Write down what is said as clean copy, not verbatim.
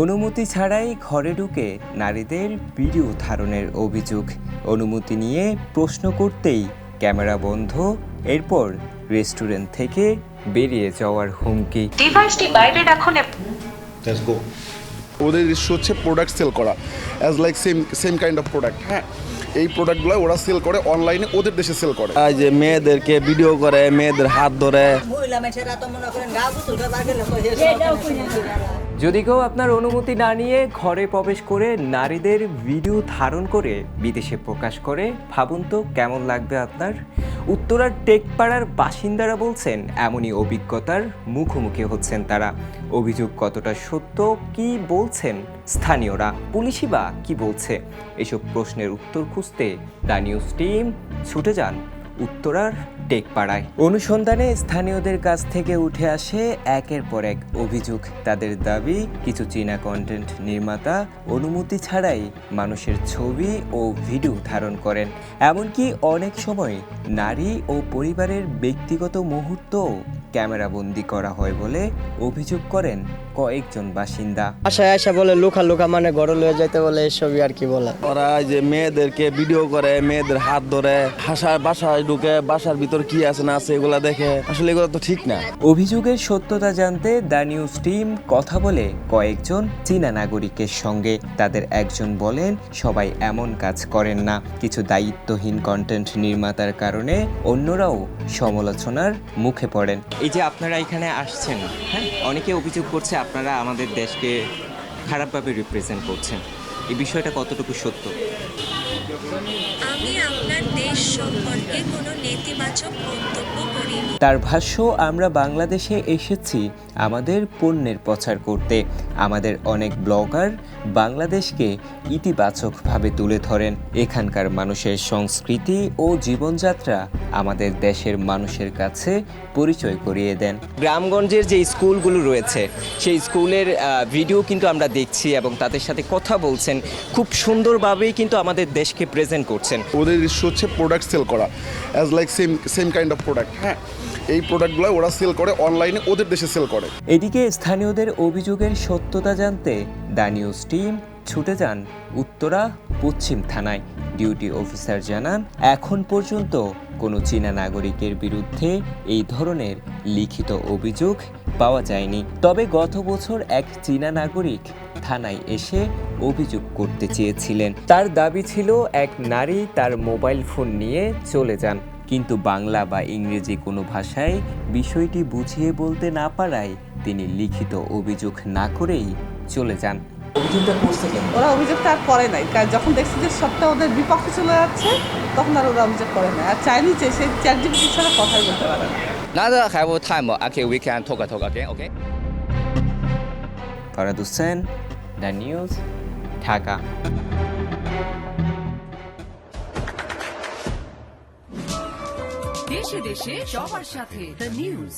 অনুমতি ছাড়াই ঘরে ঢুকে নারীদের ভিডিও ধারণের অভিযোগ। অনুমতি নিয়ে প্রশ্ন করতেই ক্যামেরা বন্ধ, এরপর রেস্টুরেন্ট থেকে বেরিয়ে যাওয়ার হুমকি। ডিভাইসটি বাইরে রাখুন। ওদের ইস্যু হচ্ছে প্রোডাক্ট সেল করা, as like same kind of product. হ্যাঁ, এই প্রোডাক্টগুলো ওরা সেল করে অনলাইনে, ওদের দেশে সেল করে। যে মেয়েদেরকে ভিডিও করে, মেয়েদের হাত ধরে। যদি কেউ আপনার অনুমতি না নিয়ে ঘরে প্রবেশ করে নারীদের ভিডিও ধারণ করে বিদেশে প্রকাশ করে, ভাবুন তো কেমন লাগবে আপনার। উত্তরার টেকপাড়ার বাসিন্দারা বলছেন এমনই অভিজ্ঞতার মুখোমুখি হচ্ছেন তারা। অভিযোগ কতটা সত্য, কি বলছেন স্থানীয়রা, পুলিশই বা কি বলছে, এসব প্রশ্নের উত্তর খুঁজতে দ্য নিউজ টিম ছুটে যান উত্তরার টেকপাড়ায়। অনুসন্ধানে স্থানীয়দের কাছ থেকে উঠে আসে একের পর এক অভিযোগ। তাদের দাবি, কিছু চীনা কন্টেন্ট নির্মাতা অনুমতি ছাড়াই মানুষের ছবি ও ভিডিও ধারণ করেন। এমনকি অনেক সময় নারী ও পরিবারের ব্যক্তিগত মুহূর্ত ক্যামেরাবন্দি করা হয় বলে অভিযোগ করেন কয়েকজন বাসিন্দা। আশায় আশা বলে লোকা মানে ঘরে লয়ে যাইতে বলে, এসবই আর কি বলে। ওরা যে মেয়েদেরকে ভিডিও করে, মেয়েদের হাত ধরে, বাসায় ঢুকে, বাসার ভিতর কি আছে না আছে এগুলা দেখে। আসলে এগুলো তো ঠিক না। অভিযোগের সত্যতা জানতে দ্য নিউজ টিম কথা বলে কয়েকজন চীনা নাগরিকের সঙ্গে। তাদের একজন বলেন, সবাই এমন কাজ করেন না, কিছু দায়িত্বহীন কন্টেন্ট নির্মাতার কারণে অন্যরাও সমালোচনার মুখে পড়েন। এই যে আপনারা এখানে আসছেন, হ্যাঁ, অনেকে অভিযোগ করছে আপনারা আমাদের দেশকে খারাপভাবে রিপ্রেজেন্ট করছেন। এই বিষয়টা কতটুকু সত্য? আমি আপনার দেশ সম্পর্কে কোনো নেতিবাচক মন্তব্য করিনি। তার ভাষ্য, আমরা বাংলাদেশে এসেছি আমাদের পণ্যের প্রচার করতে। আমাদের অনেক ব্লগার বাংলাদেশকে ইতিবাচকভাবে তুলে ধরেন। এখানকার মানুষের সংস্কৃতি ও জীবনযাত্রা আমাদের দেশের মানুষের কাছে পরিচয় করিয়ে দেন। গ্রামগঞ্জের যে স্কুলগুলো রয়েছে সেই স্কুলের ভিডিও কিন্তু আমরা দেখছি এবং তাদের সাথে কথা বলছেন, খুব সুন্দরভাবেই কিন্তু আমাদের দেশকে প্রেজেন্ট করছেন। ওদের ইস্যু হচ্ছে প্রোডাক্ট সেল করা, as like same kind of product. হ্যাঁ, এই প্রোডাক্টগুলো ওরা সেল করে অনলাইনে, ওদের দেশে সেল করে। এদিকে স্থানীয়দের অভিযোগের সত্যতা জানতে দ্য নিউজ টিম ছুটে যান উত্তরা পশ্চিম থানায়। ডিউটি অফিসার জানান, এখন পর্যন্ত কোনো চীনা নাগরিকের বিরুদ্ধে এই ধরনের লিখিত অভিযোগ পাওয়া যায়নি। তবে গত বছর এক চীনা নাগরিক থানায় এসে অভিযোগ করতে চেয়েছিলেন। তার দাবি ছিল এক নারী তার মোবাইল ফোন নিয়ে চলে যান, কিন্তু বাংলা বা ইংরেজি কোনো ভাষায় বিষয়টি বুঝিয়ে বলতে না পারায় তিনি লিখিত অভিযোগ না করেই চলে যান। অভিযোগটা করছে কেন? ওরা অভিযোগটা আর করে নাই, কারণ যখন দেখছে যে সবটা ওদের বিপক্ষে চলে যাচ্ছে, তখন আর ওরা অভিযোগ করে নাই। আর চাইনি যে সেই চ্যাটজিপিটি ছাড়া কথাই বলতে পারে না। Now have time, okay, we can talk again, okay? Farad Hossain, the news, Dhaka. দেশে দেশে সবার সাথে দ্য নিউজ।